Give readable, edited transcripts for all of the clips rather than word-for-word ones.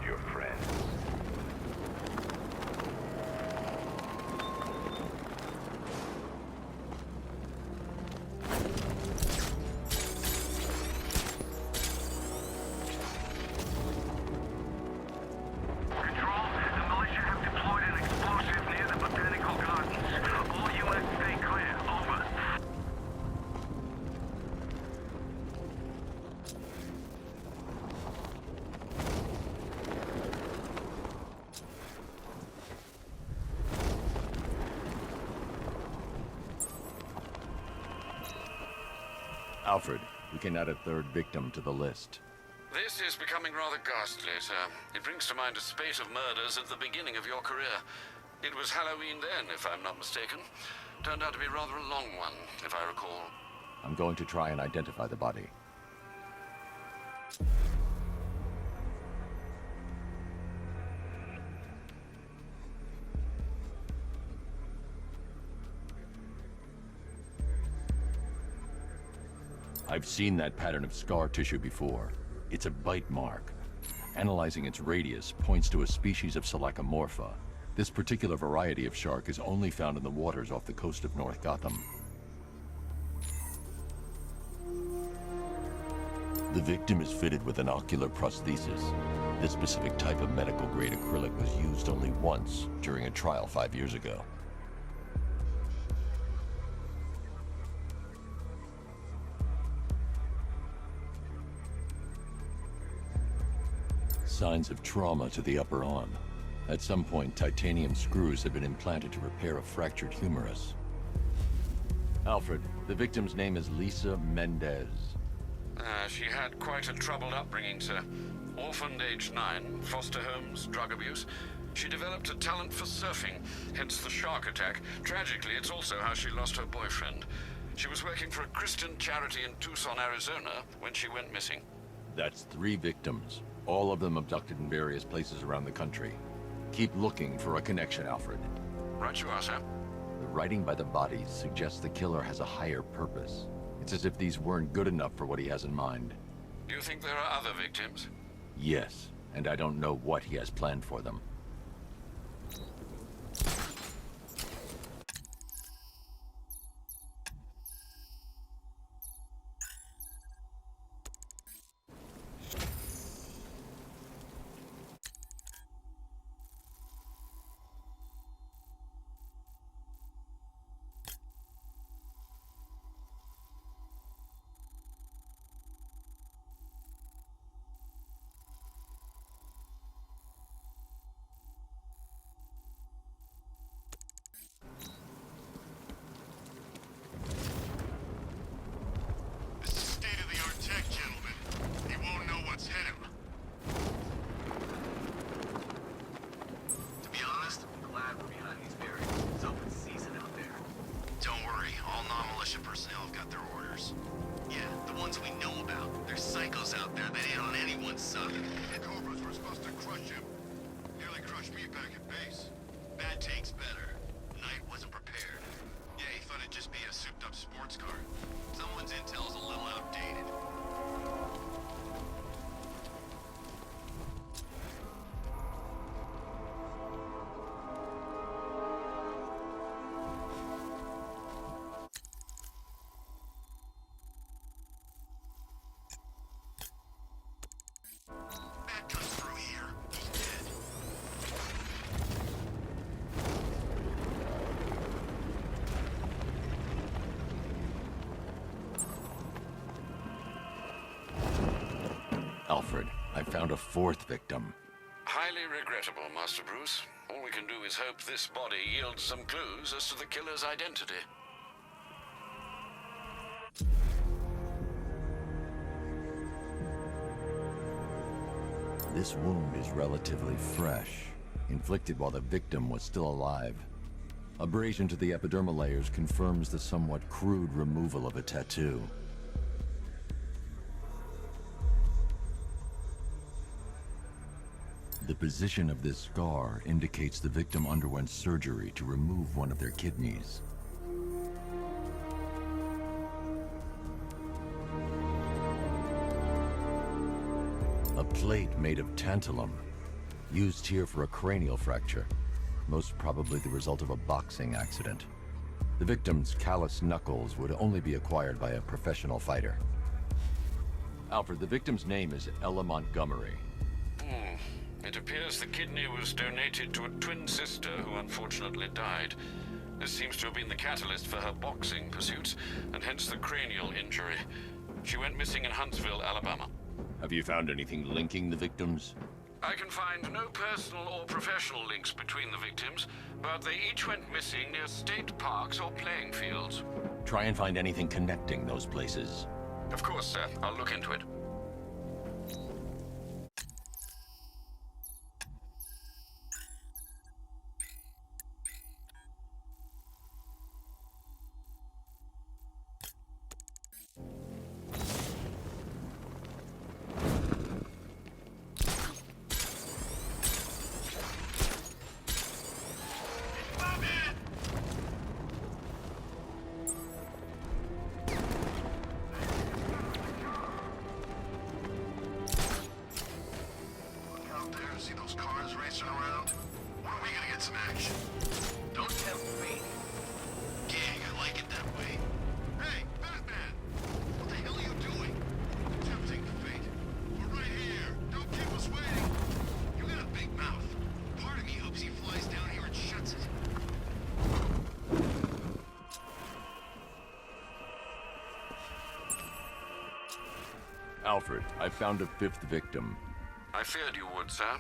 your friends. Alfred, we can add a third victim to the list. This is becoming rather ghastly, sir. It brings to mind a spate of murders at the beginning of your career. It was Halloween then, if I'm not mistaken. Turned out to be rather a long one, if I recall. I'm going to try and identify the body. I've seen that pattern of scar tissue before. It's a bite mark. Analyzing its radius points to a species of Selachomorpha. This particular variety of shark is only found in the waters off the coast of North Gotham. The victim is fitted with an ocular prosthesis. This specific type of medical-grade acrylic was used only once during a trial 5 years ago. Signs of trauma to the upper arm. At some point, titanium screws have been implanted to repair a fractured humerus. Alfred, the victim's name is Lisa Mendez. She had quite a troubled upbringing, sir. Orphaned age 9, foster homes, drug abuse. She developed a talent for surfing, hence the shark attack. Tragically, it's also how she lost her boyfriend. She was working for a Christian charity in Tucson, Arizona, when she went missing. That's 3 victims, all of them abducted in various places around the country. Keep looking for a connection, Alfred. Right you are, sir. The writing by the bodies suggests the killer has a higher purpose. It's as if these weren't good enough for what he has in mind. Do you think there are other victims? Yes, and I don't know what he has planned for them. Alfred, I found a 4th victim. Highly regrettable, Master Bruce. All we can do is hope this body yields some clues as to the killer's identity. This wound is relatively fresh, inflicted while the victim was still alive. Abrasion to the epidermal layers confirms the somewhat crude removal of a tattoo. The position of this scar indicates the victim underwent surgery to remove one of their kidneys. A plate made of tantalum. used here for a cranial fracture, most probably the result of a boxing accident. The victim's calloused knuckles would only be acquired by a professional fighter. Alfred, the victim's name is Ella Montgomery. It appears the kidney was donated to a twin sister who unfortunately died. This seems to have been the catalyst for her boxing pursuits, and hence the cranial injury. She went missing in Huntsville, Alabama. Have you found anything linking the victims? I can find no personal or professional links between the victims, but they each went missing near state parks or playing fields. Try and find anything connecting those places. Of course, sir. I'll look into it. See those cars racing around? When are we gonna get some action? Don't tempt me. Gang, I like it that way. Hey, Batman! What the hell are you doing? Tempting fate. We're right here. Don't keep us waiting. You got a big mouth. Part of me hopes he flies down here and shuts it. Alfred, I found a fifth victim. I feared you would, sir.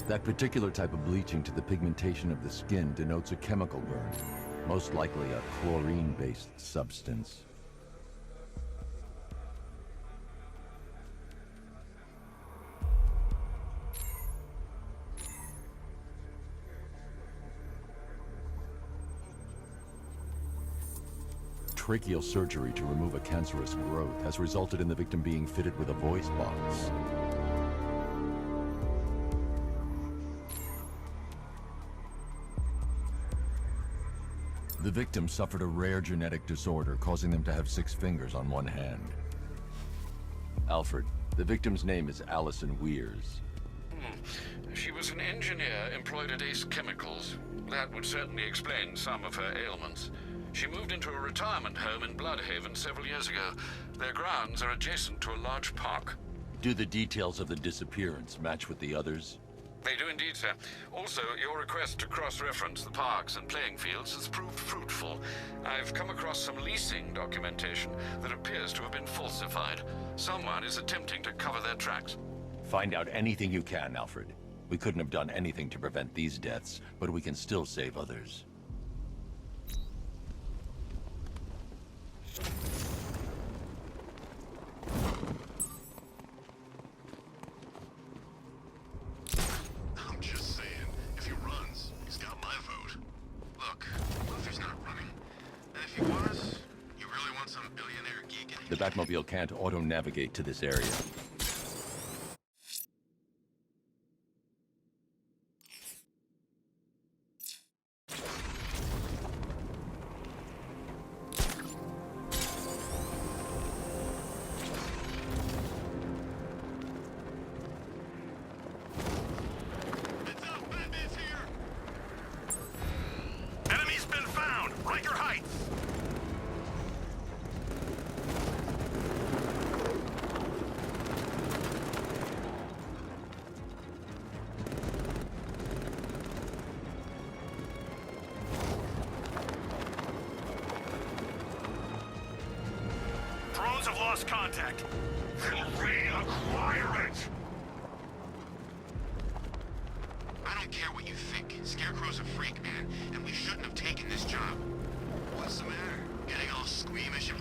That particular type of bleaching to the pigmentation of the skin denotes a chemical burn, most likely a chlorine-based substance. Tracheal surgery to remove a cancerous growth has resulted in the victim being fitted with a voice box. The victim suffered a rare genetic disorder, causing them to have 6 fingers on one hand. Alfred, the victim's name is Allison Weers. She was an engineer employed at Ace Chemicals. That would certainly explain some of her ailments. She moved into a retirement home in Bloodhaven several years ago. Their grounds are adjacent to a large park. Do the details of the disappearance match with the others? They do indeed, sir. Also, your request to cross-reference the parks and playing fields has proved fruitful. I've come across some leasing documentation that appears to have been falsified. Someone is attempting to cover their tracks. Find out anything you can, Alfred. We couldn't have done anything to prevent these deaths, but we can still save others. I'm just saying, if he runs, he's got my vote. Look, what if he's not running? And if he was, you really want some billionaire geek in The Batmobile can't auto-navigate to this area. It's up, Batman's here! Enemy's been found! Riker Heights! Drones have lost contact. Then reacquire it! I don't care what you think. Scarecrow's a freak, man, and we shouldn't have taken this job. What's the matter? Getting all squeamish and...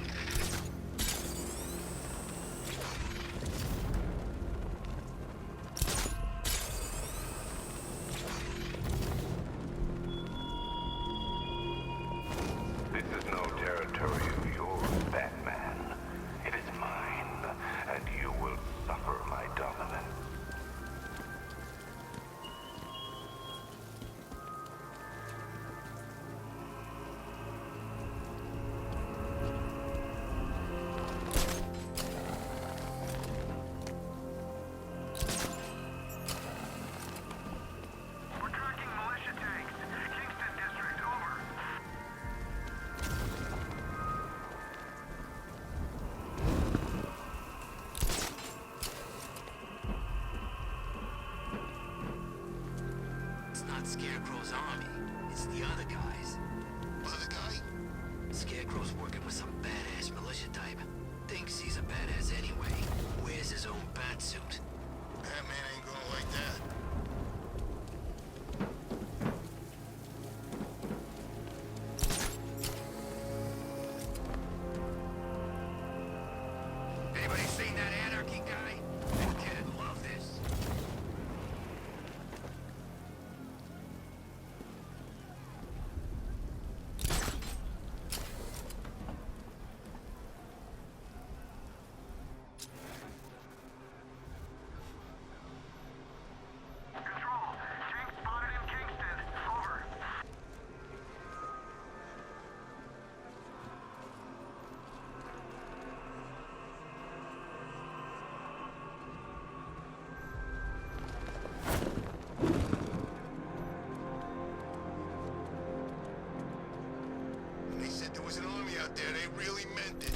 It's not Scarecrow's army. It's the other guys. Other guy? Scarecrow's working with some badass militia type. Thinks he's a badass anyway. Wears his own bat suit. Batman ain't gonna like that. Anybody seen that anarchy guy? That kid love this. Control. King spotted in Kingston. Over. They said there was an army out there. They really meant it.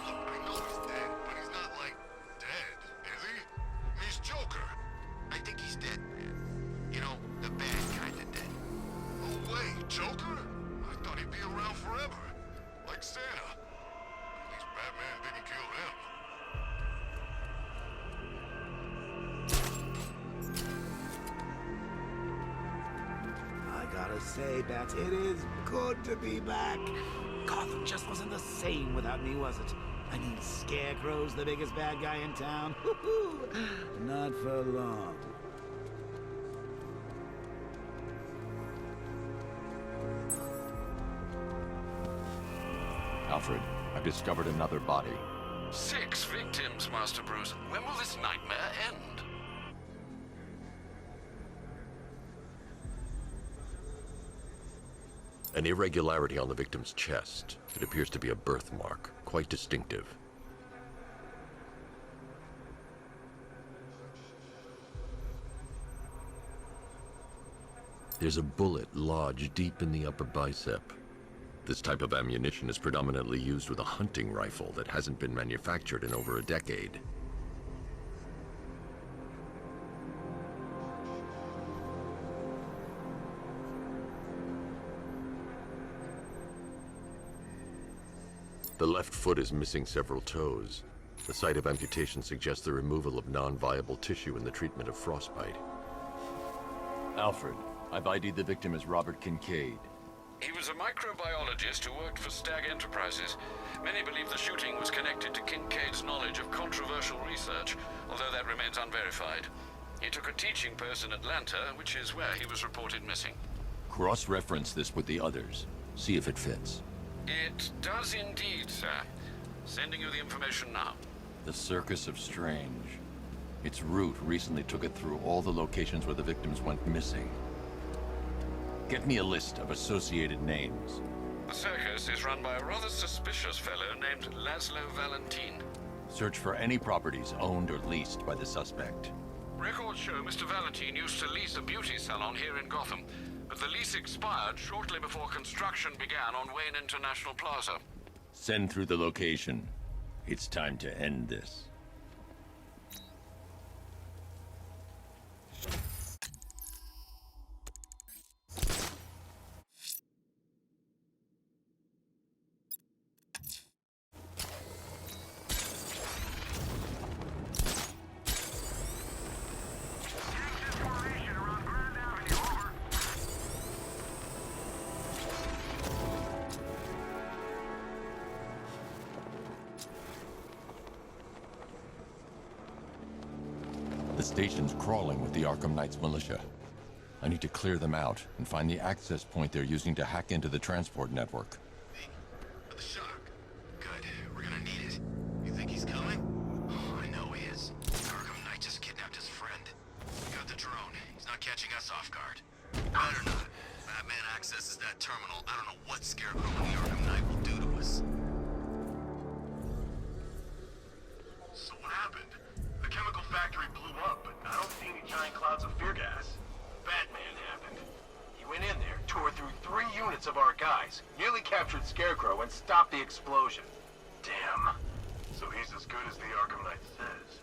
I know he's dead, but he's not like dead, is he? He's Joker. I think he's dead, man. You know, the bad kind of dead. No way, Joker? I thought he'd be around forever, like Santa. At least Batman didn't kill him. I gotta say, Bats, it is good to be back. Gotham just wasn't the same without me, was it? I mean, Scarecrow's the biggest bad guy in town. Not for long. Alfred, I've discovered another body. 6 victims, Master Bruce. When will this nightmare end? An irregularity on the victim's chest. It appears to be a birthmark, quite distinctive. There's a bullet lodged deep in the upper bicep. This type of ammunition is predominantly used with a hunting rifle that hasn't been manufactured in over a decade. The left foot is missing several toes. The site of amputation suggests the removal of non-viable tissue in the treatment of frostbite. Alfred, I've ID'd the victim as Robert Kincaid. He was a microbiologist who worked for Stag Enterprises. Many believe the shooting was connected to Kincaid's knowledge of controversial research, although that remains unverified. He took a teaching post in Atlanta, which is where he was reported missing. Cross-reference this with the others. See if it fits. It does indeed, sir. Sending you the information now. The Circus of Strange. Its route recently took it through all the locations where the victims went missing. Get me a list of associated names. The circus is run by a rather suspicious fellow named Laszlo Valentin. Search for any properties owned or leased by the suspect. Records show Mr. Valentin used to lease a beauty salon here in Gotham, but the lease expired shortly before construction began on Wayne International Plaza. Send through the location. It's time to end this. The station's crawling with the Arkham Knight's militia. I need to clear them out and find the access point they're using to hack into the transport network. Hey, the shock. Good. We're gonna need it. You think he's coming? Oh, I know he is. Arkham Knight just kidnapped his friend. We got the drone. He's not catching us off guard. Better not. Batman accesses that terminal. I don't know what Scarecrow and the Arkham Knight will do to us. So what happened? The chemical factory blew up, but I don't see any giant clouds of fear gas. Went in there, tore through 3 units of our guys, nearly captured Scarecrow, and stopped the explosion. Damn. So he's as good as the Arkham Knight says?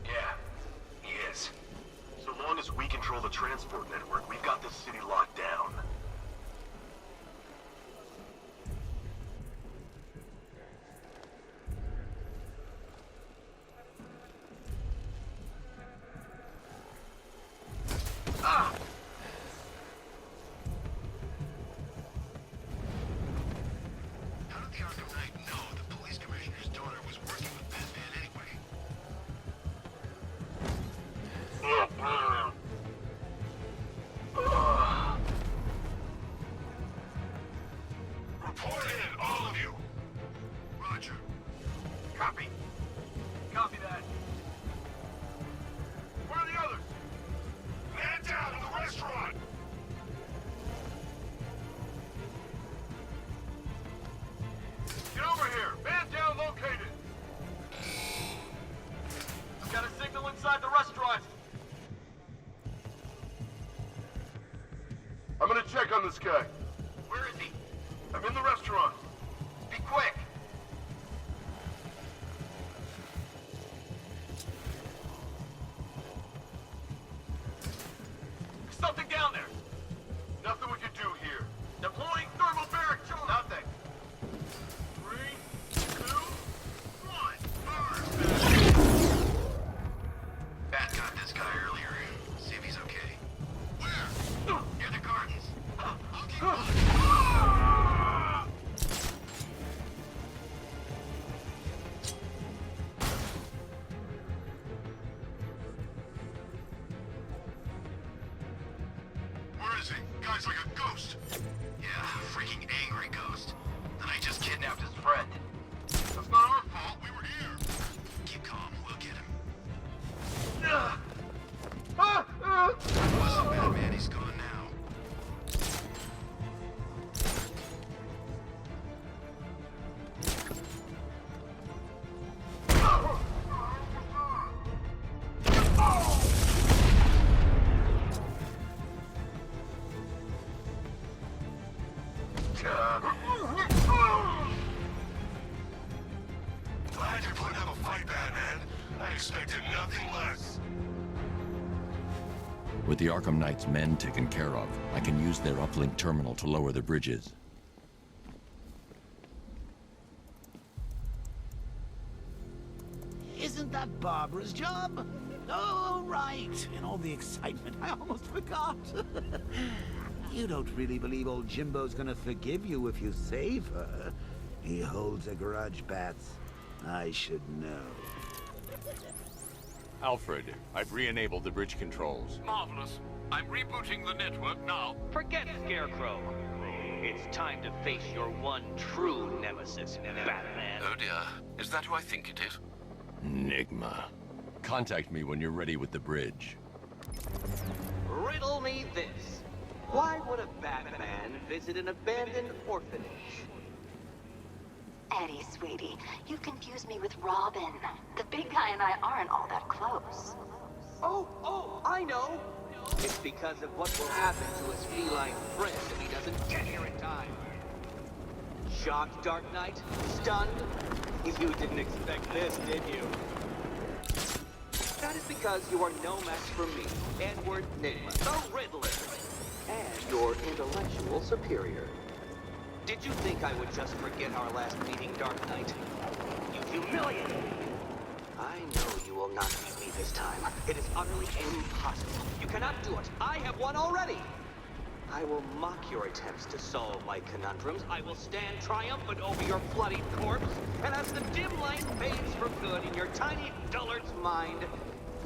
Yeah, he is. So long as we control the transport network, we've got this city locked down. Ah! How did the Arkham Knight know the police commissioner's daughter was working with Batman anyway? Report in, all of you! Roger. Copy. Copy that. Where are the others? Man down in the restaurant! Get over here! Man down located! Got a signal inside the restaurant! I'm gonna check on this guy. Where is he? I'm in the restaurant. Be quick! Something down there! Nothing we can do here. Deploying thermobaric charge! Nothing. 3, 2, 1, burn! Bat got this guy earlier. See if he's okay. Where? Near the gardens. I'll keep on. Where is he? Guy's like a ghost. Yeah, freaking angry ghost. And I just kidnapped his friend. That's not our fault. We were here. Keep calm. We'll get him. Wasn't Batman. He's gone now. Glad you're putting up a fight, Batman. I expected nothing less. With the Arkham Knight's men taken care of, I can use their uplink terminal to lower the bridges. Isn't that Barbara's job? Oh, right. In all the excitement, I almost forgot. You don't really believe old Jimbo's gonna forgive you if you save her. He holds a grudge, Bats. I should know. Alfred, I've re-enabled the bridge controls. Marvelous. I'm rebooting the network now. Forget Scarecrow. It's time to face your one true nemesis, Batman. Oh dear. Is that who I think it is? Enigma. Contact me when you're ready with the bridge. Riddle me this. Why would a Batman visit an abandoned orphanage? Eddie, sweetie, you confused me with Robin. The big guy and I aren't all that close. Oh, I know. It's because of what will happen to his feline friend if he doesn't get here in time. Shocked, Dark Knight? Stunned? You didn't expect this, did you? That is because you are no match for me, Edward Nygma, the Riddler, and your intellectual superior. Did you think I would just forget our last meeting, Dark Knight? You humiliated me! I know you will not beat me this time. It is utterly impossible. You cannot do it. I have won already! I will mock your attempts to solve my conundrums. I will stand triumphant over your bloody corpse. And as the dim light fades for good in your tiny dullard's mind,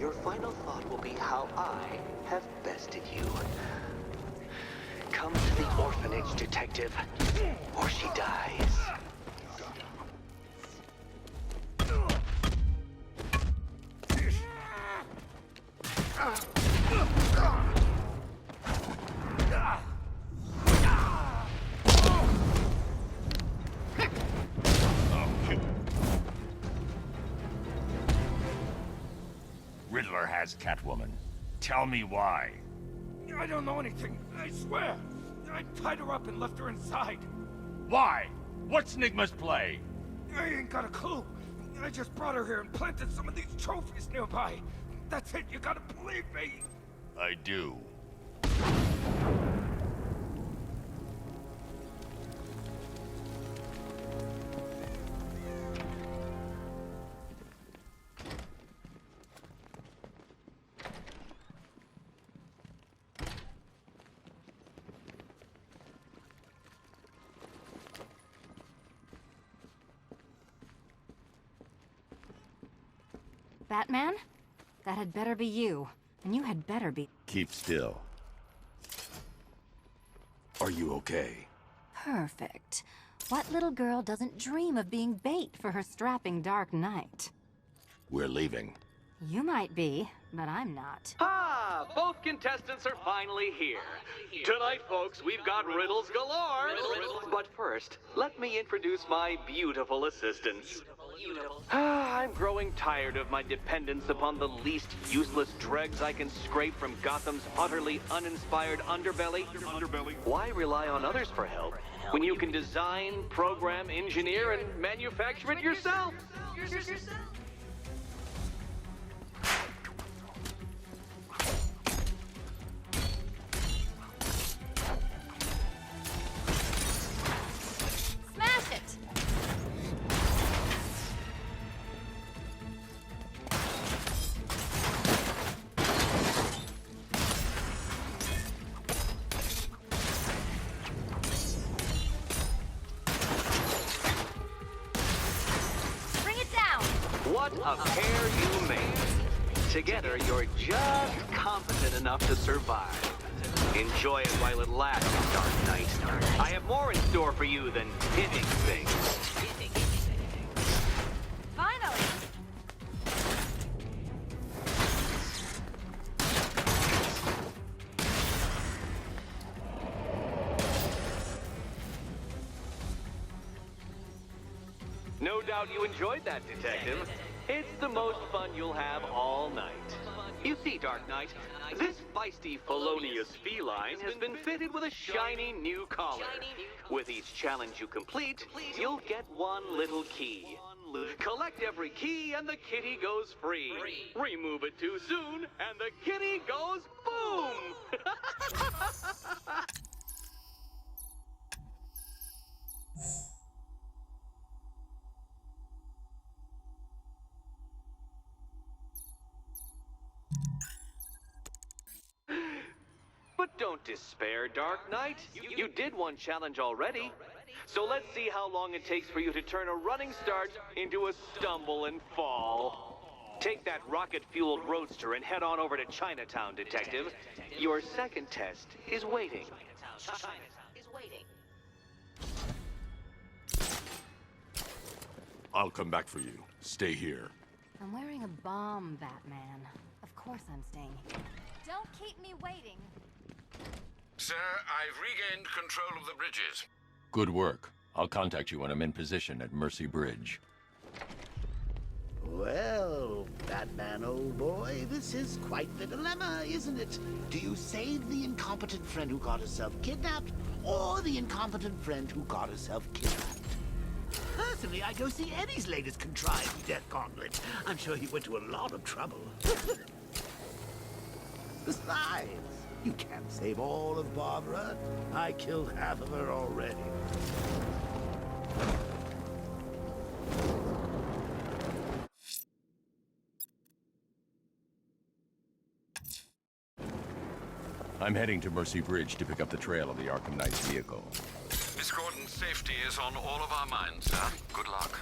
your final thought will be how I have bested you. Come to the orphanage, detective, or she dies. Riddler has Catwoman. Tell me why. I don't know anything, I swear. I tied her up and left her inside. Why? What's Nigma's play? I ain't got a clue. I just brought her here and planted some of these trophies nearby. That's it, you gotta believe me. I do. Batman? That had better be you. And you had better be... Keep still. Are you okay? perfect. What little girl doesn't dream of being bait for her strapping Dark Knight? We're leaving. You might be, but I'm not. Ah, both contestants are finally here. Tonight, folks, we've got riddles galore. But first, let me introduce my beautiful assistants. I'm growing tired of my dependence upon the least useless dregs I can scrape from Gotham's utterly uninspired underbelly. Why rely on others for help when you can design, program, engineer, and manufacture it yourself? Smash it! Bring it down! What a pair you made. Together, you're just competent enough to survive. Enjoy it while it lasts, Dark Knight. I have more in store for you than hitting things. Finally! No doubt you enjoyed that, Detective. It's the most fun you'll have all night. You see, Dark Knight, this feisty, felonious feline has been fitted with a shiny new collar. With each challenge you complete, you'll get one little key. Collect every key and the kitty goes free. Remove it too soon and the kitty goes boom! But don't despair, Dark Knight. You did one challenge already. So let's see how long it takes for you to turn a running start into a stumble and fall. Take that rocket-fueled roadster and head on over to Chinatown, Detective. Your second test is waiting. I'll come back for you. Stay here. I'm wearing a bomb, Batman. Of course I'm staying here. Don't keep me waiting. Sir, I've regained control of the bridges. Good work. I'll contact you when I'm in position at Mercy Bridge. Well, Batman, old boy, this is quite the dilemma, isn't it? Do you save the incompetent friend who got herself kidnapped, or the incompetent friend who got herself kidnapped? Personally, I'd go see Eddie's latest contrived death gauntlet. I'm sure he went to a lot of trouble. Besides, you can't save all of Barbara. I killed half of her already. I'm heading to Mercy Bridge to pick up the trail of the Arkham Knight's vehicle. Miss Gordon's safety is on all of our minds, sir. Good luck.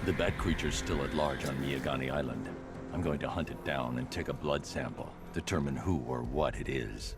The bat creature's still at large on Miyagani Island. I'm going to hunt it down and take a blood sample, determine who or what it is.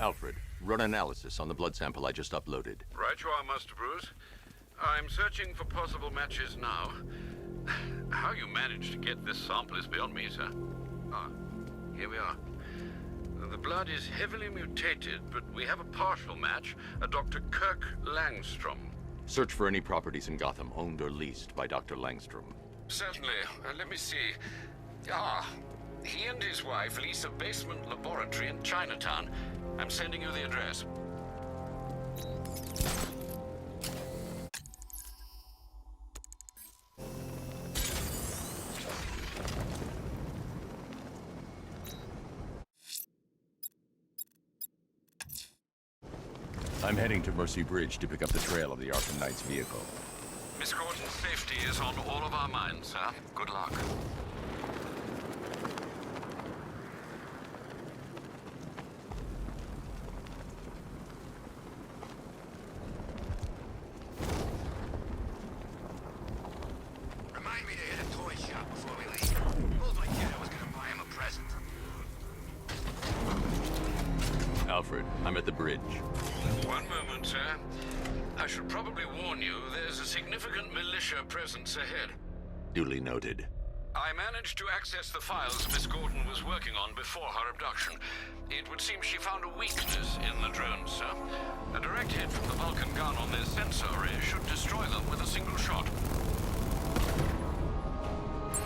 Alfred, run analysis on the blood sample I just uploaded. Right you are, Master Bruce. I'm searching for possible matches now. How you managed to get this sample is beyond me, sir. Ah, here we are. The blood is heavily mutated, but we have a partial match, a Dr. Kirk Langstrom. Search for any properties in Gotham owned or leased by Dr. Langstrom. Certainly. Let me see. Ah, he and his wife lease a basement laboratory in Chinatown. I'm sending you the address. I'm heading to Mercy Bridge to pick up the trail of the Arkham Knight's vehicle. Miss Gordon's safety is on all of our minds, sir. Good luck. Remind me to hit a toy shop before we leave. Told my kid I was gonna buy him a present. Alfred, I'm at the bridge. One moment, sir. I should probably warn you, there's a significant militia presence ahead. Duly noted. I managed to access the files Miss Gordon was working on before her abduction. It would seem she found a weakness in the drones, sir. A direct hit from the Vulcan gun on their sensor array should destroy them with a single shot.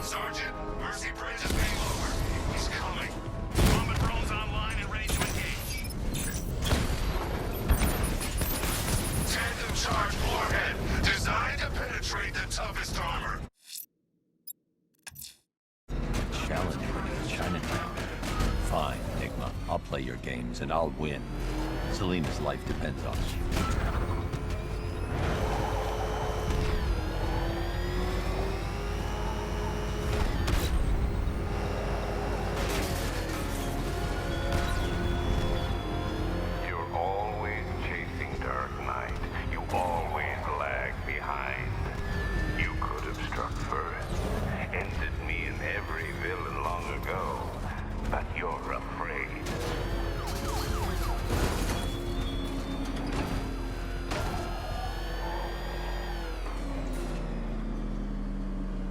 Sergeant, Mercy Bridge is being over. He's coming. Combat drones online and ready to engage. Tandem charge warhead, designed to penetrate the toughest armor. Challenge in Chinatown. Fine, Enigma. I'll play your games and I'll win. Selena's life depends on it. You're always chasing Dark Knight. You always lag behind. You could have struck first, ended me and every villain long ago, but you're afraid.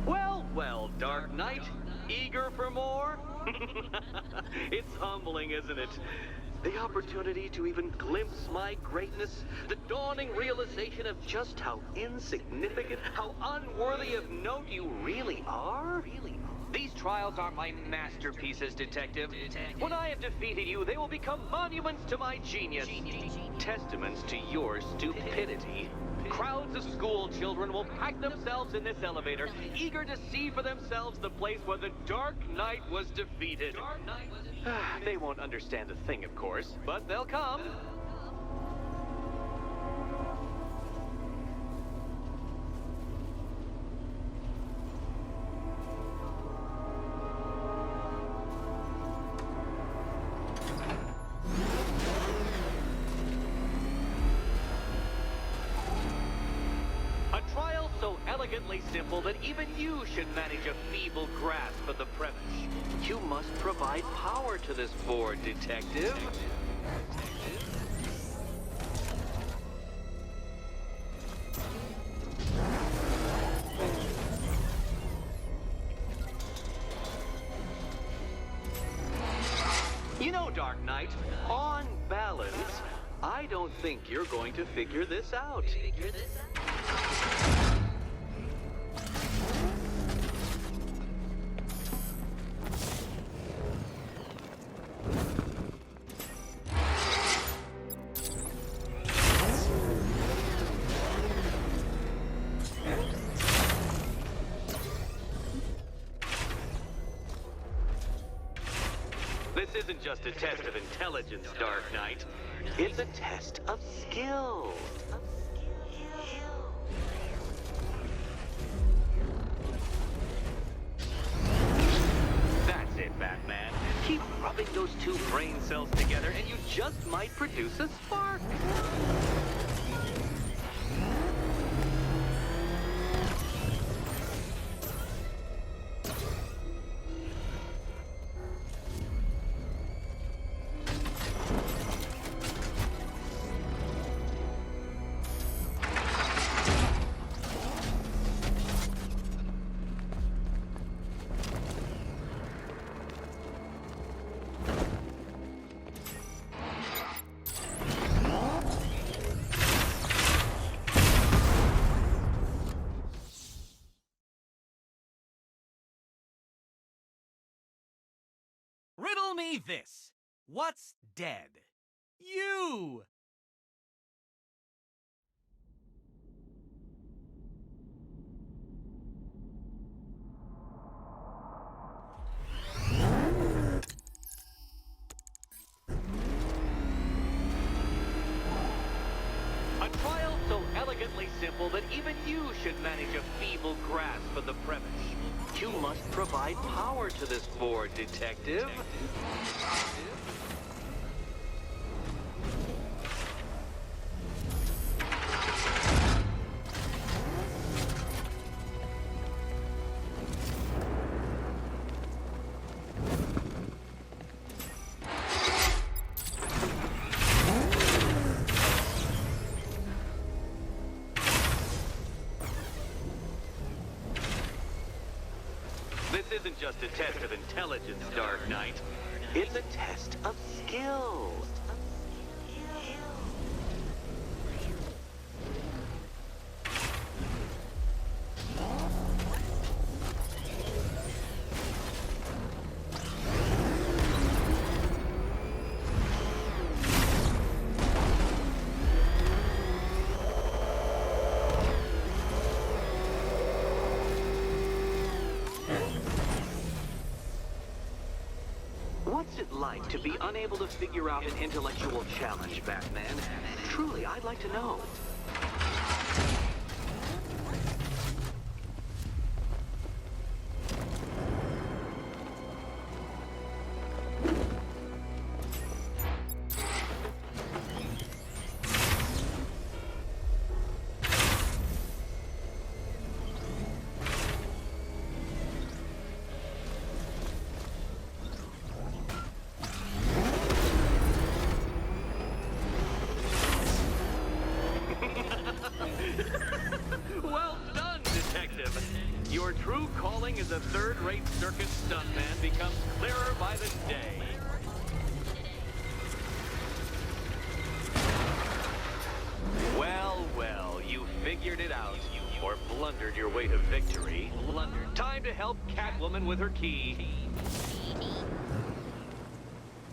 Well, well, Dark Knight, eager for more? It's humbling, isn't it? The opportunity to even glimpse my greatness, the dawning realization of just how insignificant, how unworthy of note you really are? These trials are my masterpieces, Detective. When I have defeated you, they will become monuments to my genius, testaments to your stupidity. Crowds of school children will pack themselves in this elevator, eager to see for themselves the place where the Dark Knight was defeated. They won't understand a thing, of course, but they'll come. A trial so elegantly simple that even you should manage a feeble grasp of the premise. You must provide power to this board, Detective. You know, Dark Knight, on balance, I don't think you're going to figure this out. This isn't just a test of intelligence, Dark Knight. It's a test of skill. That's it, Batman. Keep rubbing those two brain cells together and you just might produce a spark. this. What's dead? You! A trial so elegantly simple that even you should manage a feeble grasp of the premise. You must provide power to this board, Detective. This isn't just a test of intelligence, Dark Knight. It's a test of skill. What's it like to be unable to figure out an intellectual challenge, Batman? Truly, I'd like to know. Well done, Detective. Your true calling as a third-rate circus stuntman becomes clearer by the day. Well, well, you figured it out. Or blundered your way to victory. Time to help Catwoman with her key.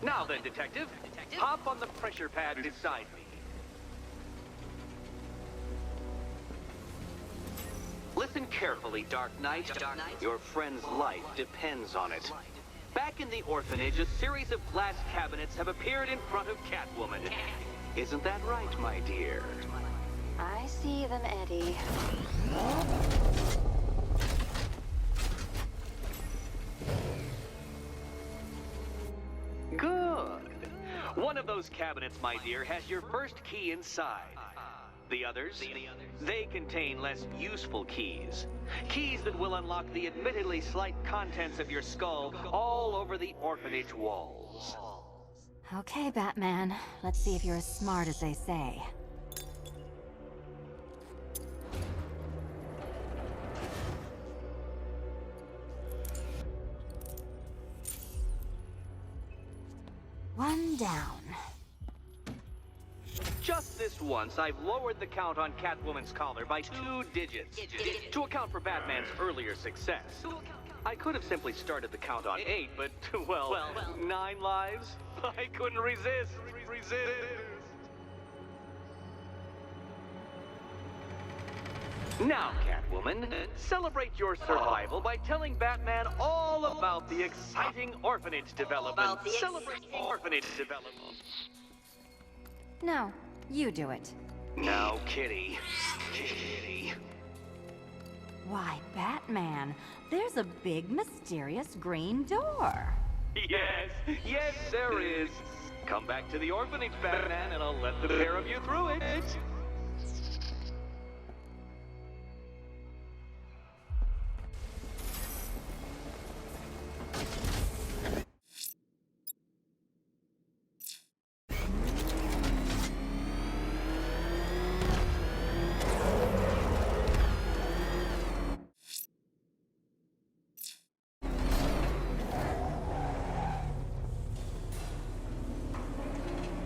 Now then, Detective, hop on the pressure pad beside me. Listen carefully, Dark Knight. Your friend's life depends on it. Back in the orphanage, a series of glass cabinets have appeared in front of Catwoman. Isn't that right, my dear? I see them, Eddie. Good. One of those cabinets, my dear, has your first key inside. The others, they contain less useful keys. Keys that will unlock the admittedly slight contents of your skull all over the orphanage walls. Okay, Batman. Let's see if you're as smart as they say. One down. Just this once, I've lowered the count on Catwoman's collar by 2 digits to account for Batman's earlier success. I could have simply started the count on 8, but, well, 9 lives? I couldn't resist. Now, Catwoman, celebrate your survival by telling Batman all about the exciting orphanage development. Celebrate orphanage development. No, you do it. Now, Kitty. Why, Batman, there's a big, mysterious green door. Yes, there is. Come back to the orphanage, Batman, and I'll let the pair of you through it.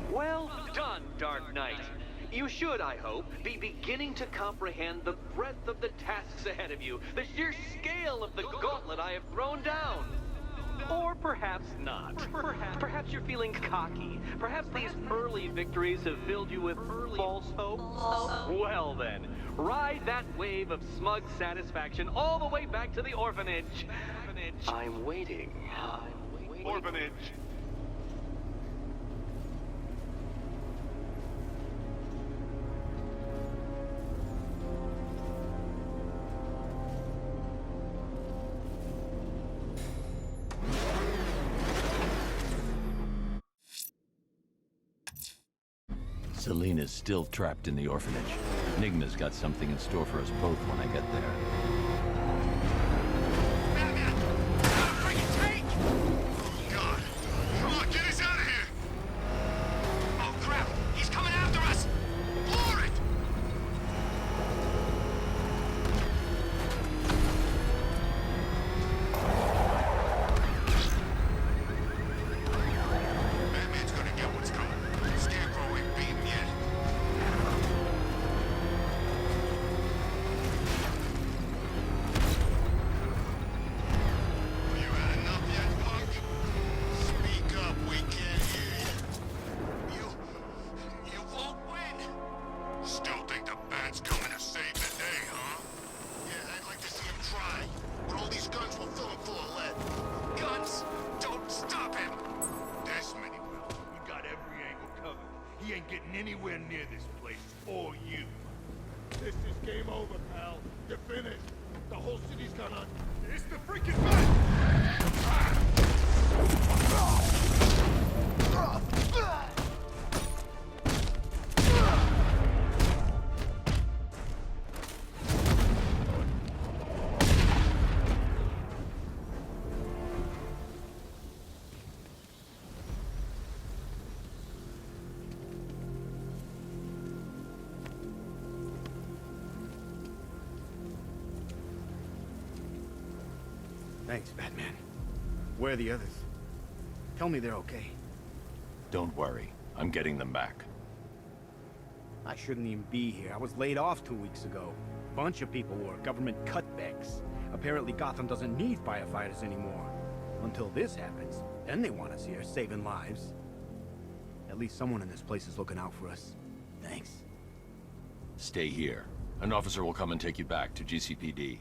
Well done, Dark Knight. You should, I hope, be beginning to comprehend the breadth of the tasks ahead of you, the sheer scale of the gauntlet I have thrown down. Or perhaps not. Perhaps you're feeling cocky. Perhaps these early victories have filled you with false hope. Well then, ride that wave of smug satisfaction all the way back to the orphanage. I'm waiting. Orphanage. Selena's still trapped in the orphanage. Enigma's got something in store for us both when I get there. God. Come on, get us out of here! Oh, crap! He's coming after us! Floor it! Batman's gonna get what's coming. Scarecrow ain't beat him yet. You had enough yet, punk? Speak up, we can't hear you. You won't win. Still think the Bat's coming to save the day, huh? Yeah, I'd like to see him try. But all these guns will fill him full of lead. Guns don't stop him. This many will. We got every angle covered. He ain't getting anywhere near this place, or you. This is game over, pal. You're finished. The whole city's gone on. It's the freaking Bat! Thanks, Batman. Where are the others? Tell me they're okay. Don't worry, I'm getting them back. I shouldn't even be here. I was laid off 2 weeks ago. Bunch of people were. Government cutbacks. Apparently Gotham doesn't need firefighters anymore. Until this happens, then they want us here, saving lives. At least someone in this place is looking out for us. Thanks. Stay here. An officer will come and take you back to GCPD.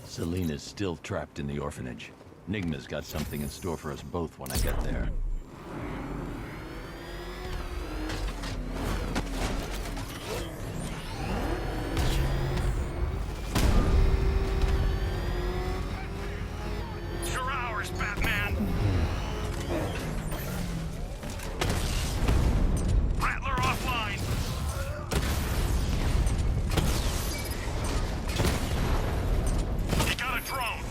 Selena's still trapped in the orphanage. Enigma's got something in store for us both when I get there. You're ours, Batman! Rattler offline! He got a drone!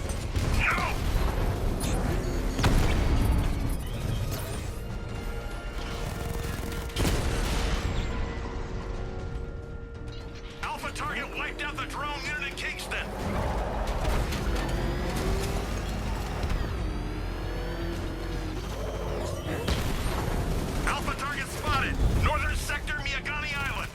No! Alpha target wiped out the drone unit in Kingston! Alpha target spotted! Northern sector, Miyagani Island!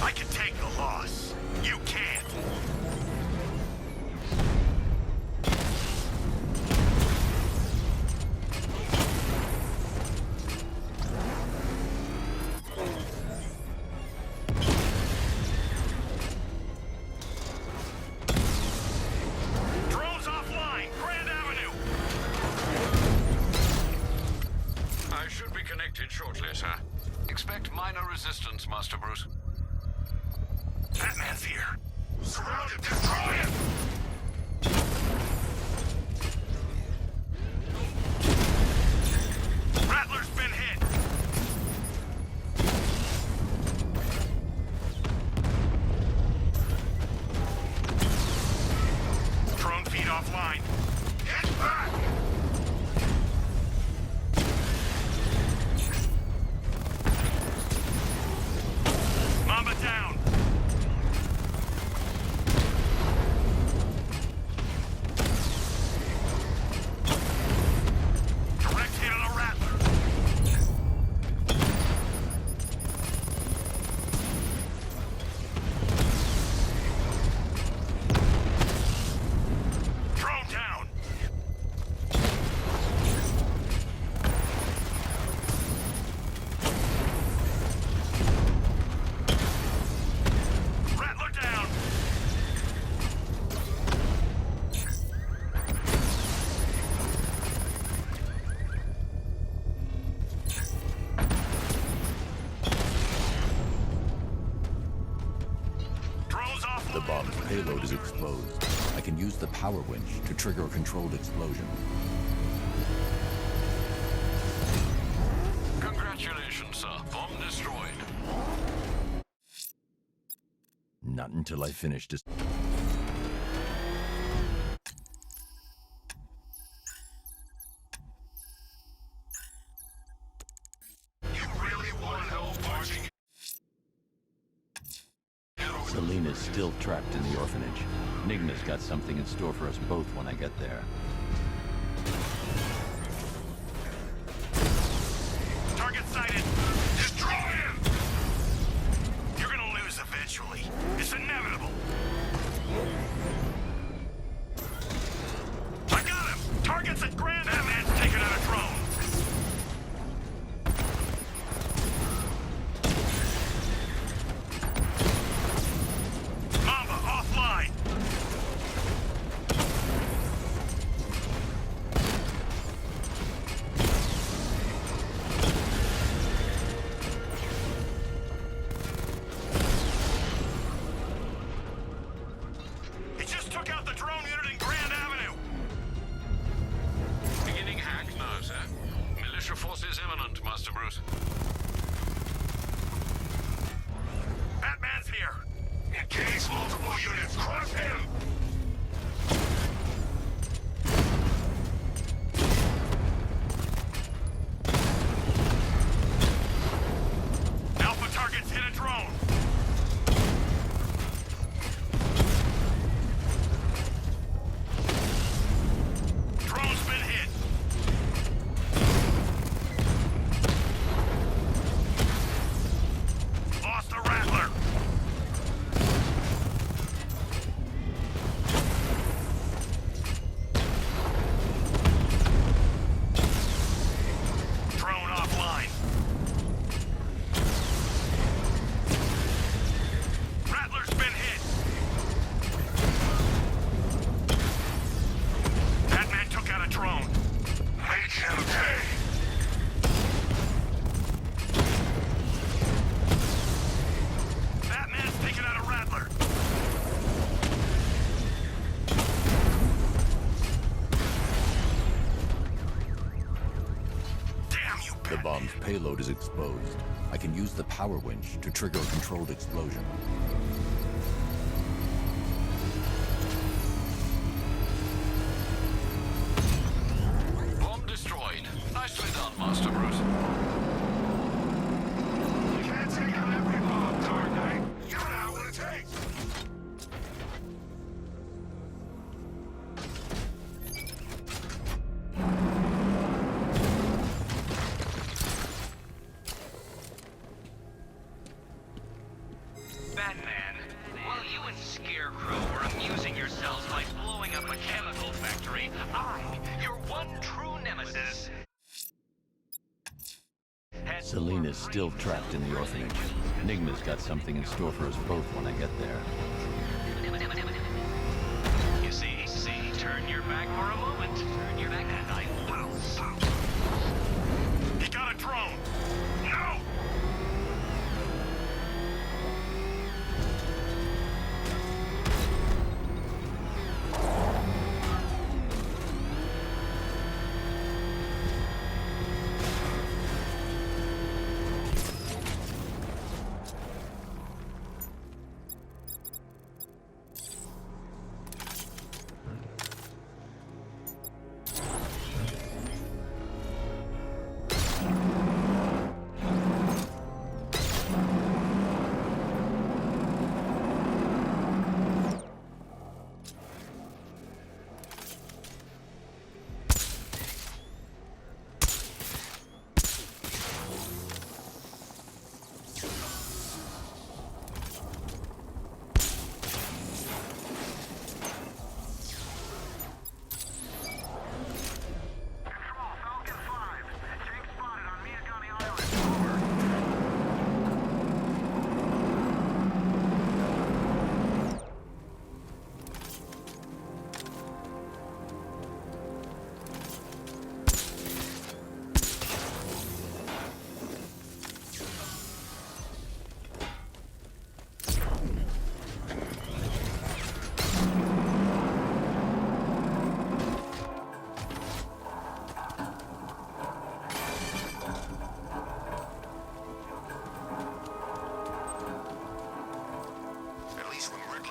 I can take the loss. You can't. Drones offline! Grand Avenue! I should be connected shortly, sir. Expect minor resistance, Master Bruce. Batman's here! Surround him! Destroy him! Rattler's been hit! Drone feed offline. Get back! The bomb's payload is exposed. I can use the power winch to trigger a controlled explosion. Congratulations, sir. Bomb destroyed. Not until I finish this. Selena's still trapped in the orphanage. Nigma's got something in store for us both when I get there. Target sighted. Destroy him! You're gonna lose eventually. It's inevitable. I got him! Target's at Grand. That man's taking out a drone. Mamba, offline! He just took out the drone unit in Grand Avenue! Beginning hack now, sir. Militia forces imminent, Master Bruce. Batman's here! Engage multiple units! Crush him! Alpha targets hit a drone! Drone's been hit! Lost a Rattler! Drone offline. Rattler's been hit. Batman took out a drone. Make him pay. Batman's taken out a Rattler. Damn you, The bomb's payload is exposed. I can use the power winch to trigger a controlled explosion. Bomb destroyed. Nicely done, Master Bruce. You can't take out every bomb, Dark Knight. You know what it takes. Batman, while you and Scarecrow were amusing yourselves by blowing up a chemical factory, I, your one true nemesis, had Selena's still trapped in the orphanage. Nigma's got something in store for us both when I get there. You see, turn your back for a moment. Turn your back and I pounce. He got a drone. No!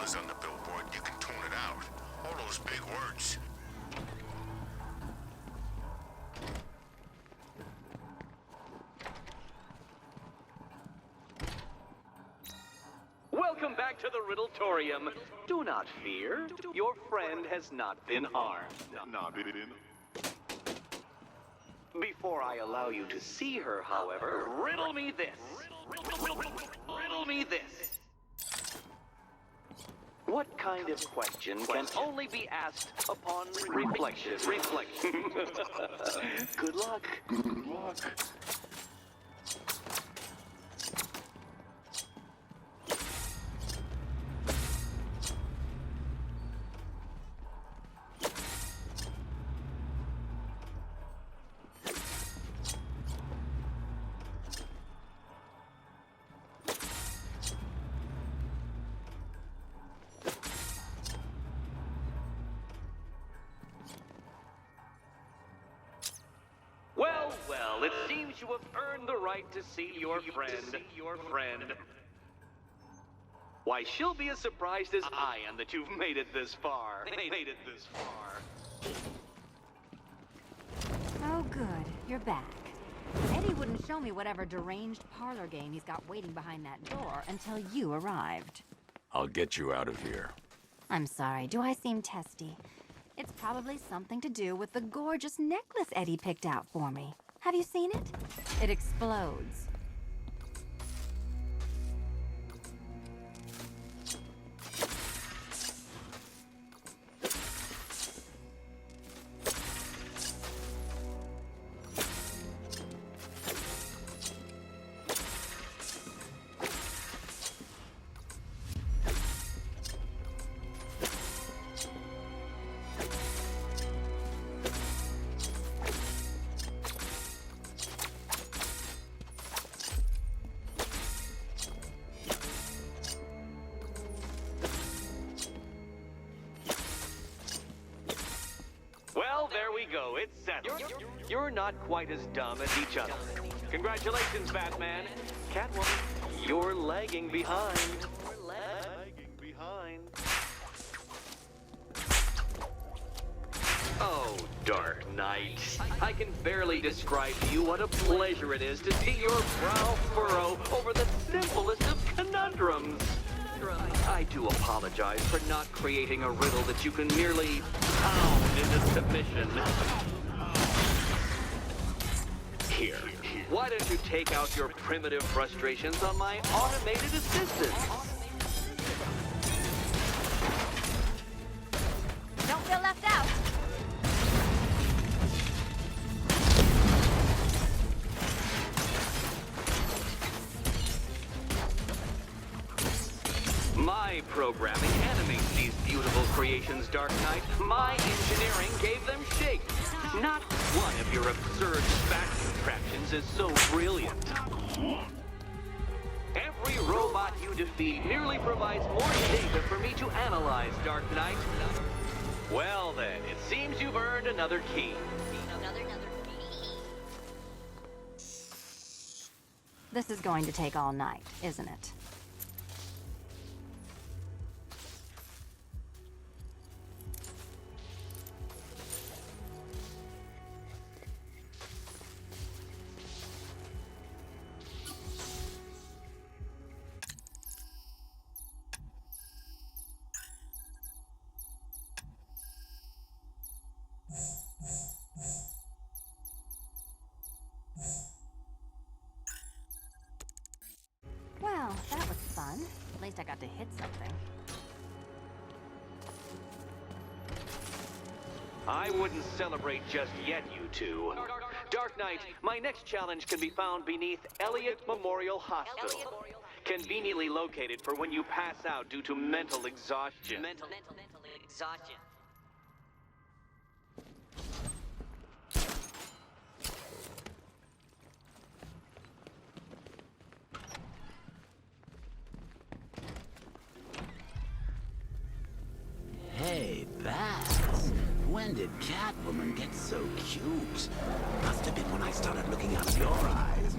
is on the billboard, you can tune it out. All those big words. Welcome back to the Riddletorium. Do not fear. Your friend has not been harmed. Before I allow you to see her, however, riddle me this. Riddle me this. What kind of question can only be asked upon reflection? Good luck. Good luck. Well, it seems you have earned the right to see your friend. Why, she'll be as surprised as I am that you've made it this far. Oh, good. You're back. Eddie wouldn't show me whatever deranged parlor game he's got waiting behind that door until you arrived. I'll get you out of here. I'm sorry. Do I seem testy? It's probably something to do with the gorgeous necklace Eddie picked out for me. Have you seen it? It explodes. Well, there we go. It's settled. You're not quite as dumb as each other. Congratulations, Batman. Catwoman, you're lagging behind. Oh, Dark Knight. I can barely describe to you what a pleasure it is to see your brow furrow over the simplest of conundrums. I do apologize for not creating a riddle that you can merely pound into submission. Here, why don't you take out your primitive frustrations on my automated assistant? Don't feel left out. My programming animates these beautiful creations, Dark Knight. My engineering gave them shape. Not one of your absurd back contraptions is so brilliant. Every robot you defeat merely provides more data for me to analyze, Dark Knight. Well then, it seems you've earned another key. This is going to take all night, isn't it? Well, that was fun. At least I got to hit something. I wouldn't celebrate just yet, you two. Dark Knight, my next challenge can be found beneath Elliott Memorial Hospital. Conveniently located for when you pass out due to mental exhaustion. Mental exhaustion. Hey, Baz. When did Catwoman get so cute? Must have been when I started looking out of your eyes.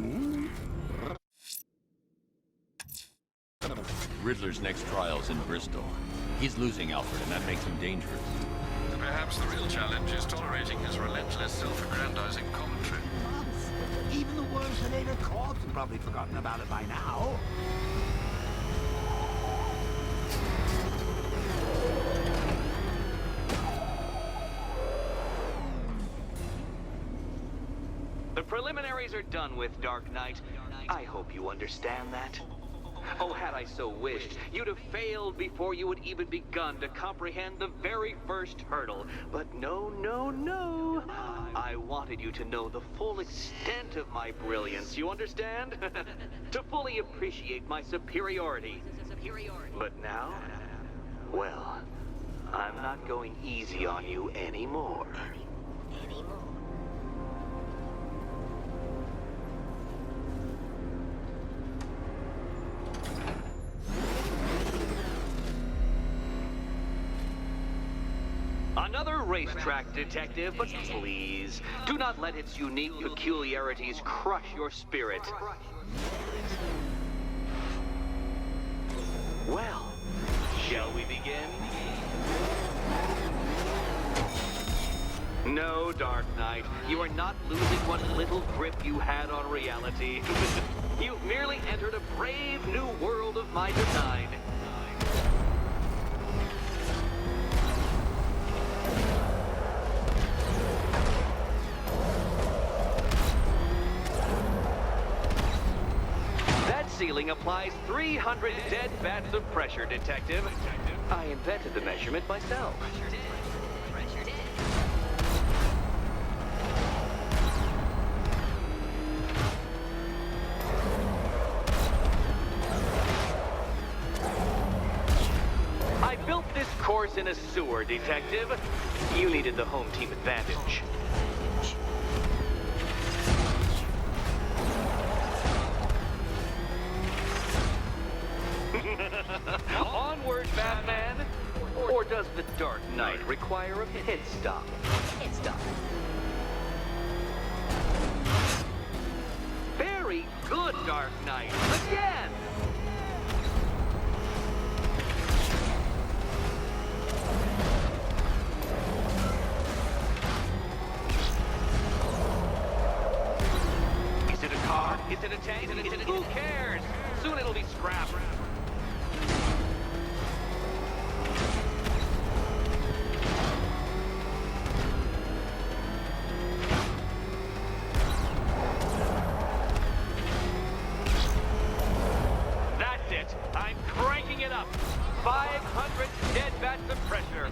Riddler's next trial's in Bristol. He's losing Alfred, and that makes him dangerous. Perhaps the real challenge is tolerating his relentless self-aggrandizing commentary. Months. Even the worms that ate her corpse have probably forgotten about it by now. The preliminaries are done with, Dark Knight. I hope you understand that. Oh, had I so wished, you'd have failed before you had even begun to comprehend the very first hurdle. But no, no, no. I wanted you to know the full extent of my brilliance, you understand? To fully appreciate my superiority. But now, well, I'm not going easy on you anymore. Another racetrack detective, but please, do not let its unique peculiarities crush your spirit. Well, shall we begin? No, Dark Knight, you are not losing what little grip you had on reality. You've merely entered a brave new world of my design. Ceiling applies 300 dead bats of pressure, Detective. I invented the measurement myself. I built this course in a sewer, Detective. You needed the home team advantage. Onward, Batman! Or does the Dark Knight require a pit stop? Pit stop. Very good, Dark Knight. Again! Is it a car? Is it a tank? Who cares? Soon it'll be scrap. I'm cranking it up. 500 dead bats of pressure.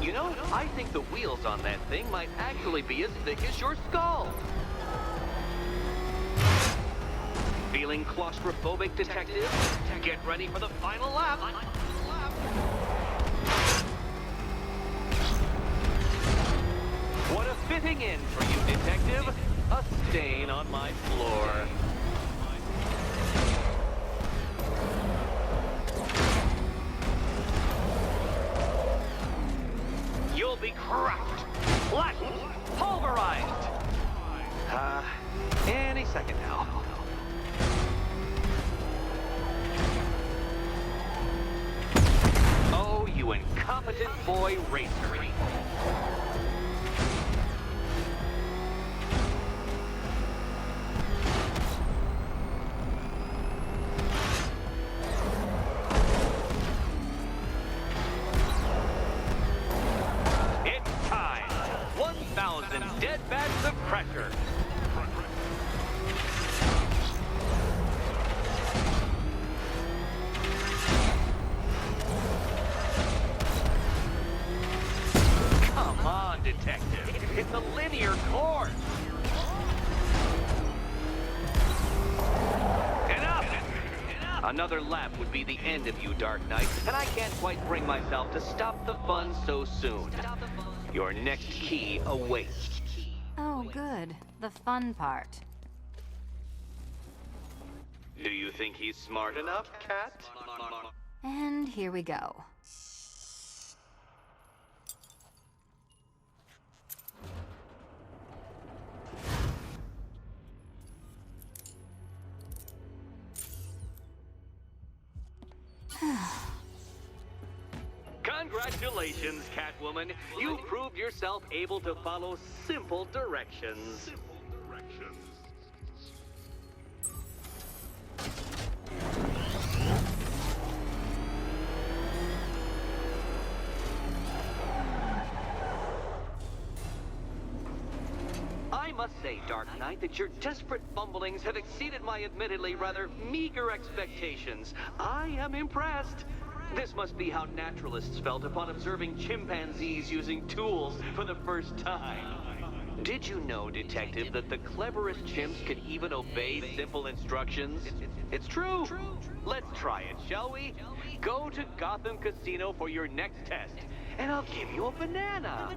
You know, I think the wheels on that thing might actually be as thick as your skull. Feeling claustrophobic, Detective? Get ready for the final lap. What a fitting end for you, Detective. A stain on my floor. You'll be cracked, flattened, pulverized. Any second now. Oh, you incompetent boy racer. Dead bats of pressure. Come on, Detective. It's a linear course. Enough! Another lap would be the end of you, Dark Knight, and I can't quite bring myself to stop the fun so soon. Your next key awaits. Oh, good. The fun part. Do you think he's smart enough, Cat? And here we go. Congratulations, Catwoman. You proved yourself able to follow simple directions. I must say, Dark Knight, that your desperate fumblings have exceeded my admittedly rather meager expectations. I am impressed. This must be how naturalists felt upon observing chimpanzees using tools for the first time. Did you know, Detective, that the cleverest chimps can even obey simple instructions? It's true. Let's try it, shall we? Go to Gotham Casino for your next test, and I'll give you a banana.